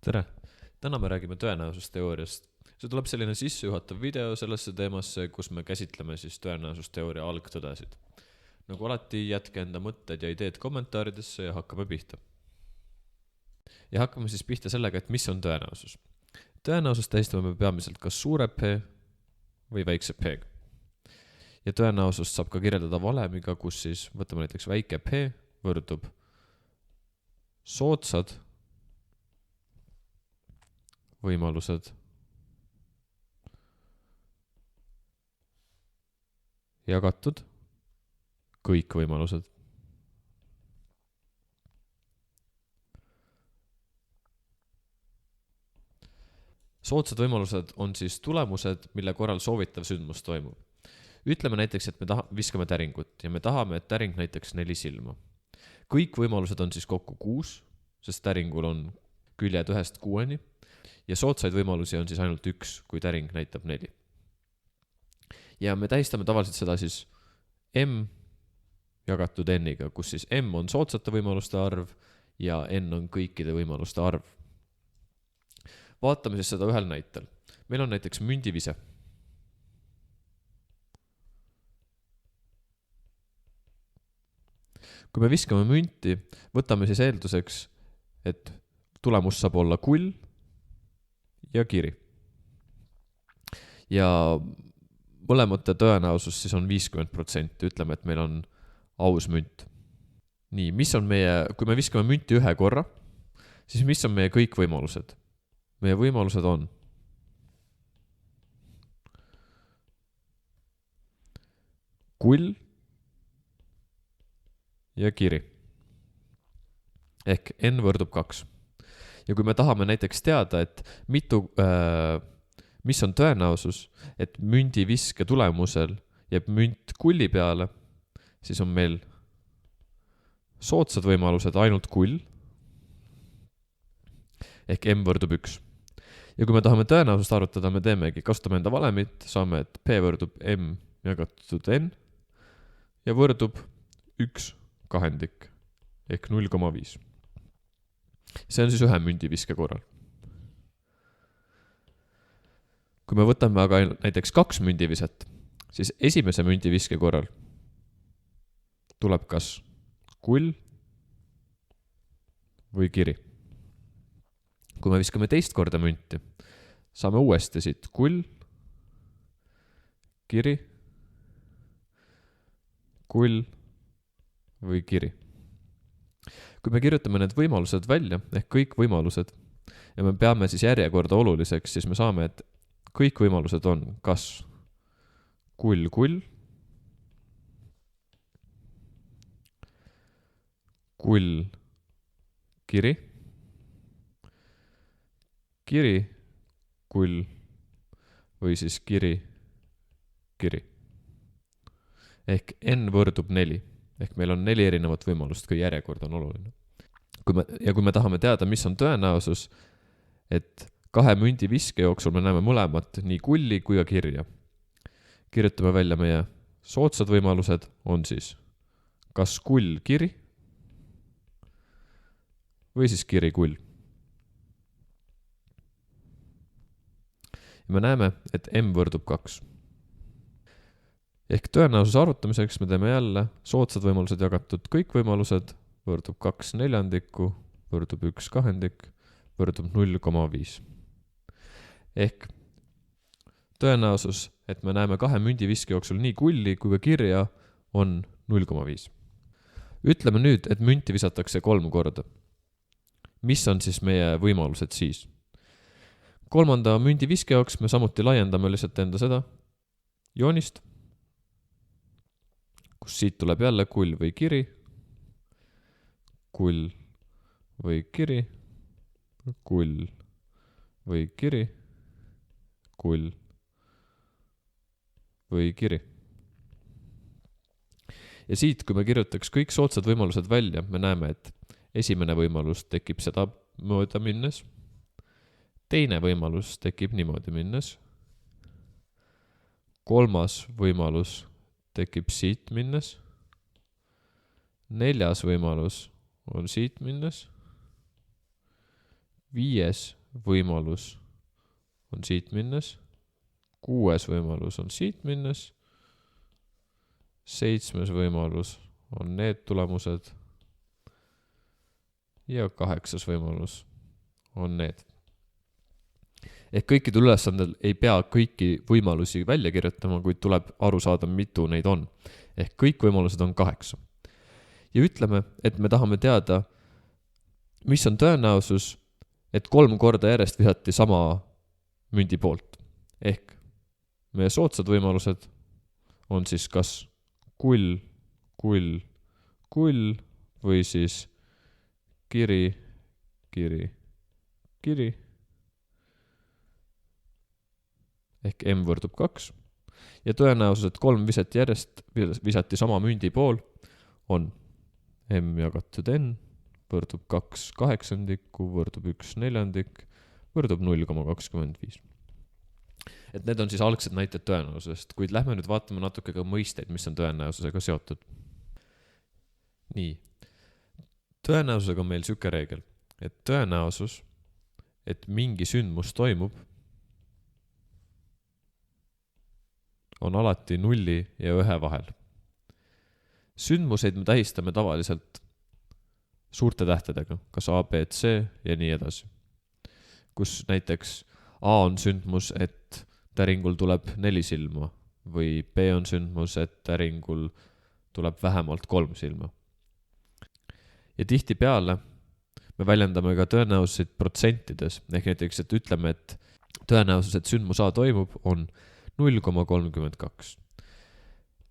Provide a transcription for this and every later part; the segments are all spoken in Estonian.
Tere! Täna me räägime tõenäosusteooriast. See tuleb selline sissejuhatav video sellesse teemasse, kus me käsitleme siis tõenäosusteooria algtõdesid. Nagu alati jätke enda mõtted ja ideed kommentaaridesse ja hakkame pihta. Ja hakkame siis pihta sellega, et mis on tõenäosus. Tõenäosus tähistame me peamiselt kas suure P või väikse P. Ja tõenäosust saab ka kirjeldada valemiga, kus siis võtame näiteks väike P võrdub soodsad võimalused jagatud kõik võimalused. Soodsad võimalused on siis tulemused, mille korral soovitav sündmus toimub. Ütleme näiteks, et me viskame täringut ja me tahame, et täring näiteks 4 silma. Kõik võimalused on siis kokku 6, sest täringul on küljed 1-6 ja soodsaid võimalusi on siis ainult 1, kui täring näitab 4. Ja me tähistame tavaliselt seda siis M jagatud N-iga, kus siis M on soodsate võimaluste arv ja N on kõikide võimaluste arv. Vaatame siis seda ühel näitel. Meil on näiteks mündivise. Kui me viskame münti, võtame siis eelduseks, et tulemus saab olla kull ja kiri. Ja mõlemate tõenäosus siis on 50%, ütleme, et meil on aus münt. Nii, kui me viskame münti ühe korra, siis mis on meie kõik võimalused? Meie võimalused on kull ja kiri. Ehk N võrdub 2. Ja kui me tahame näiteks teada, et mis on tõenäosus, et mündi viske tulemusel jääb münt kulli peale, siis on meil soodsad võimalused ainult kull, ehk M võrdub 1. Ja kui me tahame tõenäosust arvutada, me kasutame enda valemit, saame, et P võrdub M jagatud N ja võrdub 1 kahendik ehk 0,5. See on siis ühe mündiviske korral. Kui me võtame aga näiteks 2 mündiviset, siis esimese mündiviske korral tuleb kas kull või kiri. Kui me viskame teist korda münti, saame uuesti siit kull, kiri, kull või kiri. Kui me kirjutame need võimalused välja, ehk kõik võimalused, ja me peame siis järjekorda oluliseks, siis me saame, et kõik võimalused on kas kull, kull, kiri, kiri, kull või siis kiri, kiri. Ehk N võrdub 4. Ehk meil on 4 erinevat võimalust, kui järjekord on oluline. Kui me tahame teada, mis on tõenäosus, et 2 mündi viske jooksul me näeme mõlemat nii kulli kui ka kirja. Kirjutame välja meie soodsad võimalused on siis kas kull, kiri või siis kiri, kull. Ja me näeme, et M võrdub 2. Ehk tõenäosuse arvutamiseks me teeme jälle soodsad võimalused jagatud kõik võimalused, võrdub 2 neljandikku, võrdub 1 kahendik, võrdub 0,5. Ehk tõenäosus, et me näeme 2 mündiviske jooksul nii kulli kui ka kirja, on 0,5. Ütleme nüüd, et münti visatakse 3 korda. Mis on siis meie võimalused siis? 3. mündiviske jaoks me samuti laiendame lihtsalt enda seda joonist, kus siit tuleb jälle kull või kiri, kull või kiri, kull või kiri, kull või kiri. Ja siit, kui me kirjutaks kõik soodsad võimalused välja, me näeme, et esimene võimalus tekib seda mööda minnes, teine võimalus tekib niimoodi minnes, 3. võimalus tekib siit minnes, 4. võimalus on siit minnes, 5. võimalus on siit minnes, 6. võimalus on siit minnes, 7. võimalus on need tulemused ja 8. võimalus on need. Ehk kõikidel ülesandel ei pea kõiki võimalusi välja kirjutama, kuid tuleb aru saada, mitu neid on. Ehk kõik võimalused on 8. Ja ütleme, et me tahame teada, mis on tõenäosus, et 3 korda järjest visati sama mündi poolt. Ehk meie soodsad võimalused on siis kas kull, kull, kull või siis kiri, kiri, kiri. Ehk M võrdub 2. Ja tõenäosus, et 3 visati sama mündi pool, on M jagatud N võrdub 2 kaheksandikku, võrdub 1 neljandik, võrdub 0,25. Et need on siis algsed näited tõenäosusest, kuid lähme nüüd vaatame natuke ka mõisteid, mis on tõenäosusega seotud. Nii. Tõenäosusega on meil siuke reegel, et tõenäosus, et mingi sündmus toimub, on alati 0 ja 1 vahel. Sündmuseid me tähistame tavaliselt suurte tähtedega, kas A, B, C ja nii edasi. Kus näiteks A on sündmus, et täringul tuleb 4 silma või B on sündmus, et täringul tuleb vähemalt 3 silma. Ja tihtipeale me väljendame ka tõenäosuseid protsentides, ehk näiteks, et ütleme, et tõenäosus, et sündmus A toimub, on 0,32.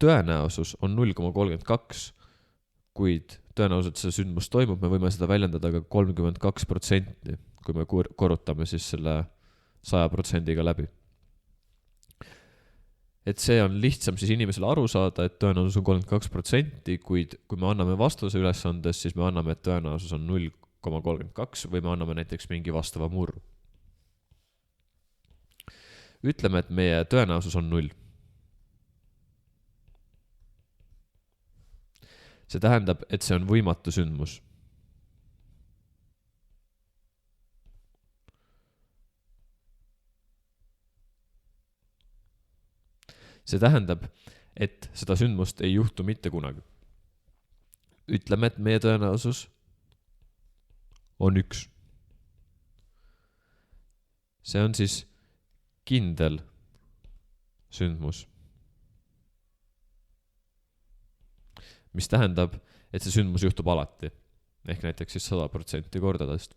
Tõenäosus on 0,32, kuid tõenäoliselt see sündmus toimub, me võime seda väljendada ka 32%, kui me korrutame siis selle 100%-ga läbi. Et see on lihtsam siis inimesele aru saada, et tõenäosus on 32%, kuid kui me anname vastuse ülesandes, siis me anname, et tõenäosus on 0,32 või me anname näiteks mingi vastava murru. Ütleme, et meie tõenäosus on 0. See tähendab, et see on võimatu sündmus. See tähendab, et seda sündmust ei juhtu mitte kunagi. Ütleme, et meie tõenäosus on 1. See on siis kindel sündmus. Mis tähendab, et see sündmus juhtub alati, ehk näiteks siis 100% kordadest.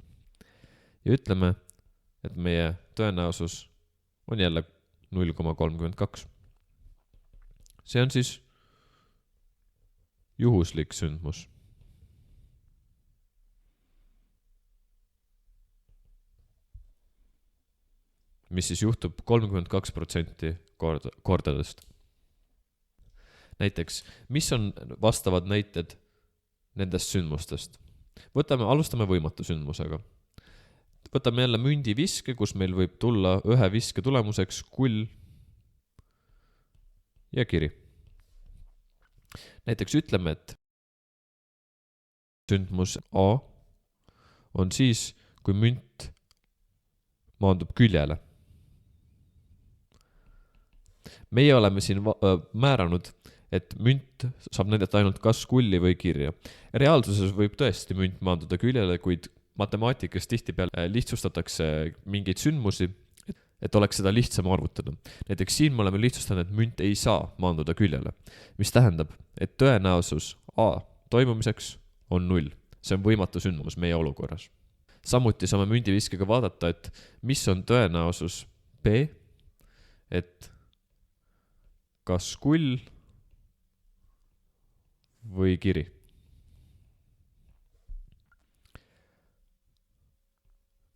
Ja ütleme, et meie tõenäosus on jälle 0,32. See on siis juhuslik sündmus. Mis siis juhtub 32% kordadest. Näiteks, mis on vastavad näited nendest sündmustest? Alustame võimatu sündmusega. Võtame jälle mündi viske, kus meil võib tulla ühe viske tulemuseks kull ja kiri. Näiteks ütleme, et sündmus A on siis, kui münt maandub küljele. Meie oleme siin määranud, et münt saab näidata ainult kas kulli või kirja. Reaalsuses võib tõesti münt maanduda küljele, kuid matemaatikas tihtipeale lihtsustatakse mingeid sündmusi, et oleks seda lihtsam arvutada. Näiteks siin me oleme lihtsustanud, et münt ei saa maanduda küljele, mis tähendab, et tõenäosus A toimumiseks on 0. See on võimatu sündmus meie olukorras. Samuti saame mündiviskega vaadata, et mis on tõenäosus B, et kas kull või kiri.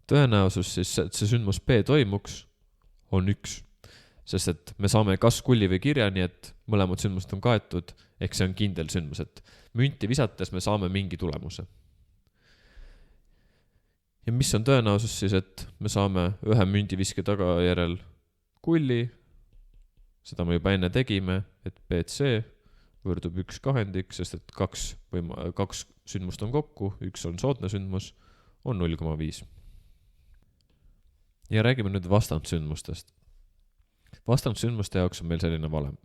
Tõenäosus siis, et see sündmus B toimuks, on 1, sest et me saame kas kulli või kirja, nii et mõlemad sündmused on kaetud, ehk see on kindel sündmus, et münti visates me saame mingi tulemuse. Ja mis on tõenäosus siis, et me saame ühe mündiviske tagajärel kulli, seda me juba enne tegime, et BC võrdub 1 kahendik, sest et 2 sündmust on kokku, 1 on soodne sündmus, on 0,5. Ja räägime nüüd vastandsündmustest. Vastandsündmuste jaoks on meil selline valem,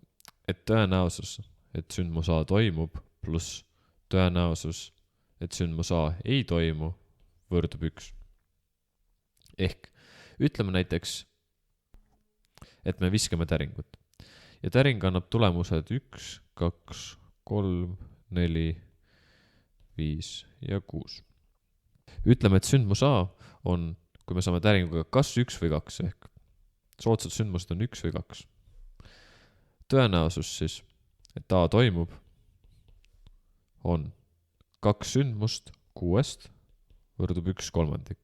et tõenäosus, et sündmus A toimub, pluss tõenäosus, et sündmus A ei toimu, võrdub 1. Ehk ütleme näiteks, et me viskame täringut. Ja täring annab tulemused 1, 2, 3, 4, 5 ja 6. Ütleme, et sündmus A on, kui me saame täringuga kas 1 või 2, ehk soodsad sündmused on 1 või 2. Tõenäosus siis, et A toimub, on 2 sündmust 6 võrdub 1/3.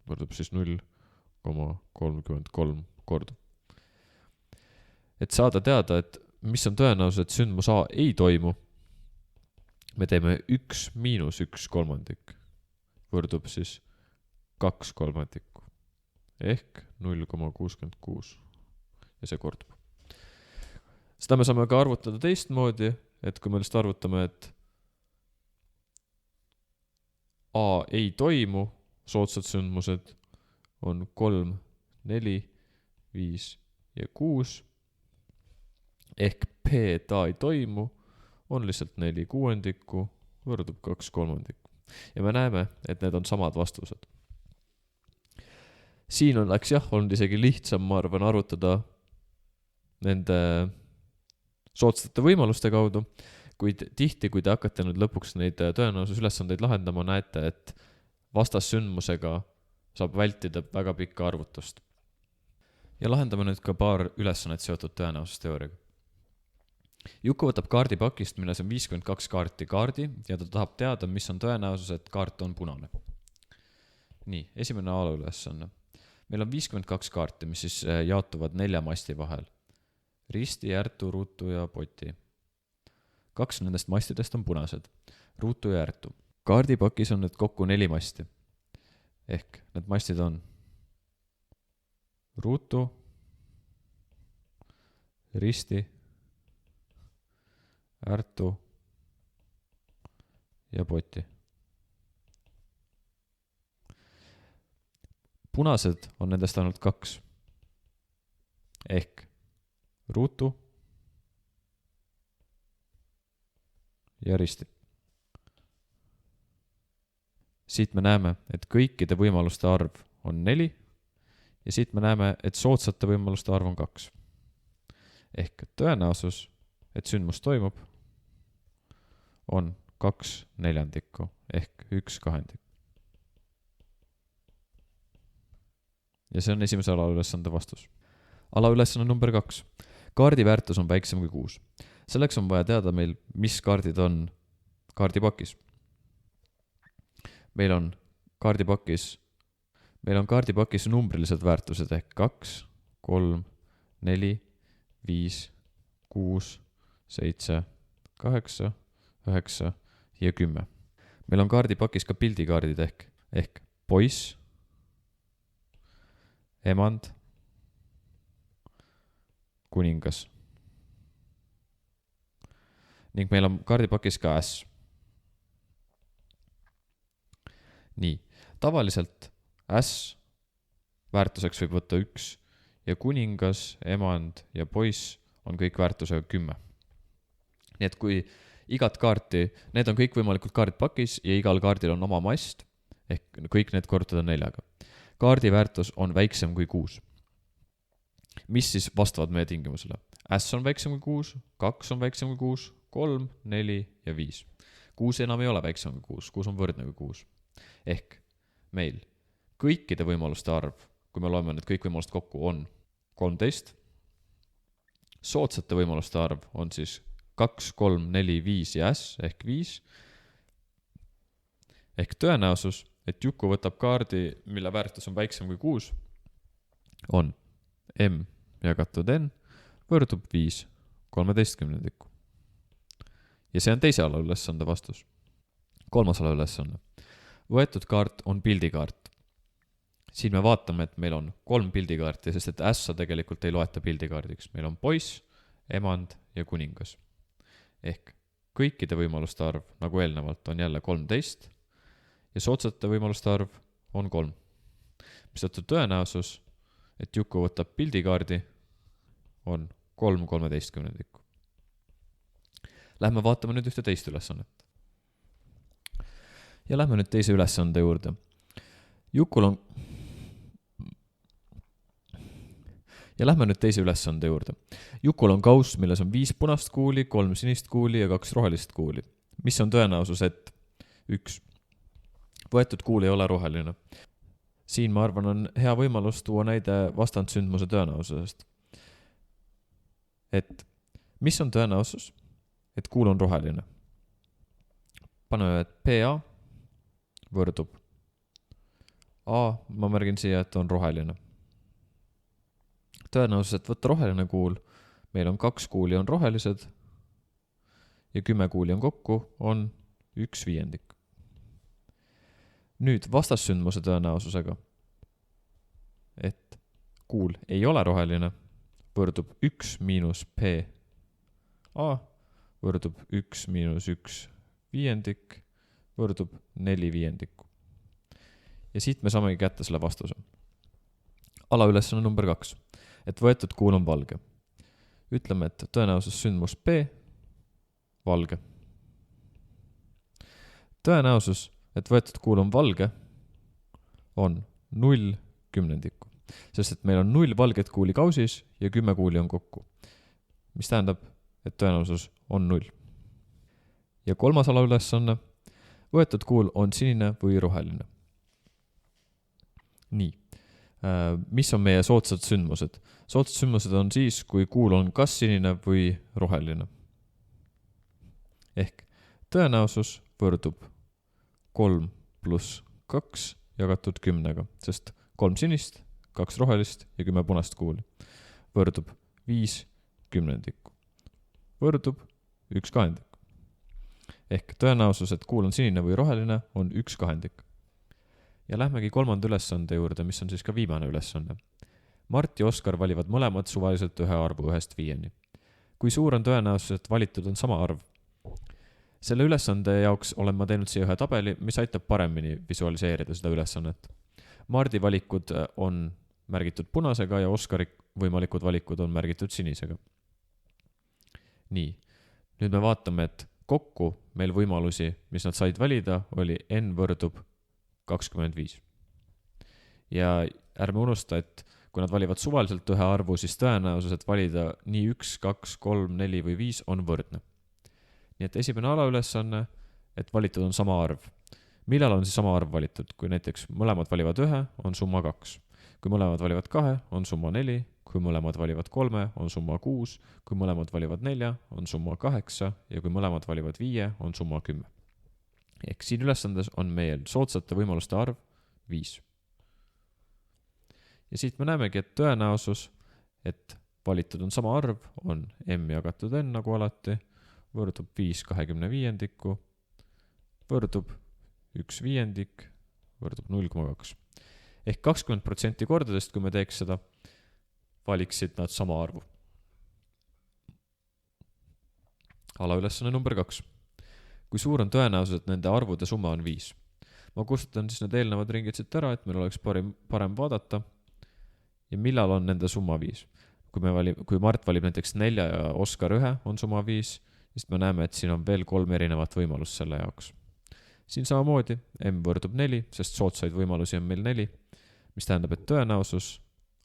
Võrdub siis 0,33 korda. Et saada teada, et mis on tõenäosus, et sündmus A ei toimu, me teeme 1 miinus 1/3. Võrdub siis 2/3. Ehk 0,66. Ja see kordub. Seda me saame ka arvutada teistmoodi, et kui me lihtsalt arvutame, et A ei toimu, soodsad sündmused on 3, 4, 5 ja 6. Ehk P, et A ei toimu, on lihtsalt 4/6, võrdub 2/3. Ja me näeme, et need on samad vastused. Siin oleks olnud isegi lihtsam, ma arvan, arvutada nende soodsate võimaluste kaudu, kuid tihti, kui te hakkate nüüd lõpuks neid tõenäosusülesandeid lahendama, näete, et vastassündmusega saab vältida väga pikka arvutust. Ja lahendame nüüd ka paar ülesannet seotud tõenäosusteooriaga. Juku võtab kaardipakist, milles on 52 kaarti kaardi ja ta tahab teada, mis on tõenäosus, et kaart on punane. Nii, esimene alaülesanne. Meil on 52 kaarti, mis siis jaotuvad 4 masti vahel. Risti, Järtu, Ruutu ja Poti. 2 nendest mastidest on punased. Ruutu ja Järtu. Kaardipakis on nüüd kokku 4 masti. Ehk need mastid on Ruutu, Risti, Järtu ja Poti. Punased on nendest ainult 2. Ehk Ruutu ja Risti. Siit me näeme, et kõikide võimaluste arv on 4 ja siit me näeme, et soodsate võimaluste arv on 2. Ehk tõenäosus, et sündmus toimub, on 2/4 ehk 1/2. Ja see on esimese alaülesande vastus. Alaülesanne number 2. Kaardi väärtus on väiksem kui 6. Selleks on vaja teada meil, mis kaardid on kaardipakis. Meil on kaardipakis numbrilised väärtused ehk 2, 3, 4, 5, 6, 7, 8, 9 ja 10. Meil on kaardipakis ka pildikaardid ehk poiss, emand, kuningas. Ning meil on kaardipakis ka äss. Nii, tavaliselt äss väärtuseks võib võtta 1 ja kuningas, emand ja poiss on kõik väärtusega 10. Nii et kui igat kaarti, need on kõik võimalikud kaardid pakis ja igal kaardil on oma mast, ehk kõik need korrutada 4-ga. Kaardi väärtus on väiksem kui 6. Mis siis vastavad meie tingimusele? Äss on väiksem kui 6, 2 on väiksem kui 6, 3, 4 ja 5. 6 enam ei ole väiksem kui 6, 6 on võrdne kui 6. Ehk meil kõikide võimaluste arv, kui me loeme need kõik võimalused kokku, on 13. Soodsate võimaluste arv on siis 2, 3, 4, 5 ja äss ehk 5. Ehk tõenäosus, et Juku võtab kaardi, mille väärtus on väiksem kui 6, on M jagatud N võrdub 5/13. Ja see on teise alaülesande vastus. Kolmas alaülesanne. Võetud kaart on pildikaart. Siin me vaatame, et meil on 3 pildikaarti, sest et ässa tegelikult ei loeta pildikaardiks. Meil on poiss, emand ja kuningas. Ehk kõikide võimaluste arv, nagu eelnevalt, on jälle 13 ja soodsate võimaluste arv on 3. mistõttu tõenäosus, et Juku võtab pildikaardi, on 3/13. Lähme vaatame nüüd ühte teist ülesannet. Ja lähme nüüd teise ülesande juurde. Jukul on kauss, milles on 5 punast kuuli, 3 sinist kuuli ja 2 rohelist kuuli. Mis on tõenäosus, et 1. Võetud kuul ei ole roheline. Siin ma arvan on hea võimalus tuua näide vastandsündmuse tõenäosusest. Et mis on tõenäosus, et kuul on roheline? Paneme, et PA võrdub A, ma märgin siia, et on roheline. Tõenäosus, et võtta roheline kuul, meil on 2 kuuli on rohelised ja 10 kuuli on kokku, on 1/5. Nüüd vastassündmuse tõenäosusega, et kuul ei ole roheline, võrdub 1 miinus PA võrdub 1 miinus 1/5 võrdub 4/5. Ja siit me saamegi kätte selle vastuse. Alaülesanne number 2. Et võetud kuul on valge. Ütleme, et tõenäosus sündmus P, valge. Tõenäosus, et võetud kuul on valge, on 0/10. Sest et meil on 0 valget kuuli kausis ja 10 kuuli on kokku. Mis tähendab, et tõenäosus on 0. Ja kolmas alaülesanne, võetud kuul on sinine või roheline. Nii, mis on meie soodsad sündmused? Soodsad sündmused on siis, kui kuul on kas sinine või roheline. Ehk tõenäosus võrdub 3 + 2 jagatud 10, sest 3 sinist, 2 rohelist ja 10 punast kuuli võrdub 5/10. Võrdub 1/2. Ehk tõenäosus, et kuul on sinine või roheline, on 1/2. Ja lähmegi kolmanda ülesande juurde, mis on siis ka viimane ülesanne. Mart ja Oskar valivad mõlemad suvaliselt ühe arvu 1-5. Kui suur on tõenäosus, et valitud on sama arv? Selle ülesande jaoks olen ma teinud siia ühe tabeli, mis aitab paremini visualiseerida seda ülesannet. Mardi valikud on märgitud punasega ja Oskari võimalikud valikud on märgitud sinisega. Nii, nüüd me vaatame, et kokku meil võimalusi, mis nad said valida, oli n võrdub 25. Ja ärme unusta, et kui nad valivad suvaliselt ühe arvu, siis tõenäosus, et valida nii 1, 2, 3, 4 või 5 on võrdne. Nii et esimene alaülesanne, et valitud on sama arv. Millal on siis sama arv valitud? Kui näiteks mõlemad valivad 1, on summa 2. Kui mõlemad valivad 2, on summa 4. Kui mõlemad valivad 3, on summa 6. Kui mõlemad valivad 4, on summa 8. Ja kui mõlemad valivad 5, on summa 10. Ehk siin ülesandes on meil soodsate võimaluste arv 5. Ja siit me näemegi, et tõenäosus, et valitud on sama arv, on m jagatud n nagu alati, võrdub 5/25, võrdub 1/5, võrdub 0,2. Ehk 20% kordadest, kui me teeks seda, valiksid nad sama arvu. Alaülesanne number 2. Kui suur on tõenäosus, et nende arvude summa on 5? Ma kustutan siis need eelnevad ringid siit ära, et meil oleks parem vaadata. Ja millal on nende summa 5? Kui Mart valib näiteks 4 ja Oskar 1 on summa 5, siis me näeme, et siin on veel 3 erinevat võimalust selle jaoks. Siin samamoodi m võrdub 4, sest soodsaid võimalusi on meil 4, mis tähendab, et tõenäosus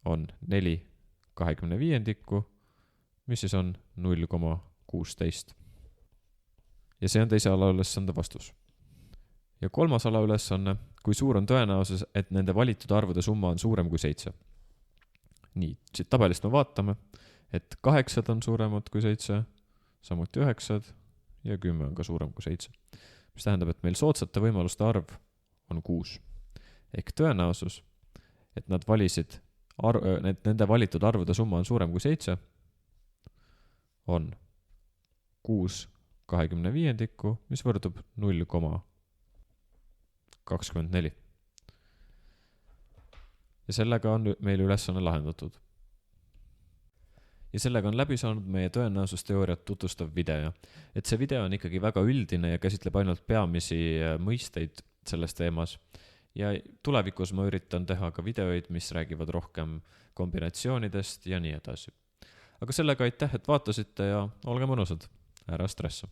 on 4/25, mis siis on 0,16. Ja see on teise alaülesande vastus. Ja kolmas alaülesanne, kui suur on tõenäosus, et nende valitud arvude summa on suurem kui 7. Nii, siit tabelist me vaatame, et 8 on suuremad kui 7, samuti 9 ja 10 on ka suurem kui 7. Mis tähendab, et meil soodsate võimaluste arv on 6. Ehk tõenäosus, et nad valisid, nende valitud arvude summa on suurem kui 7, on 6/25, mis võrdub 0,24. Ja sellega on meil ülesanne lahendatud. Ja sellega on läbi saanud meie tõenäosusteooriat tutvustav video. Et see video on ikkagi väga üldine ja käsitleb ainult peamisi mõisteid selles teemas. ja tulevikus ma üritan teha ka videoid, mis räägivad rohkem kombinatsioonidest ja nii edasi. Aga sellega aitäh, et vaatasite ja olge mõnusad, ära stressa.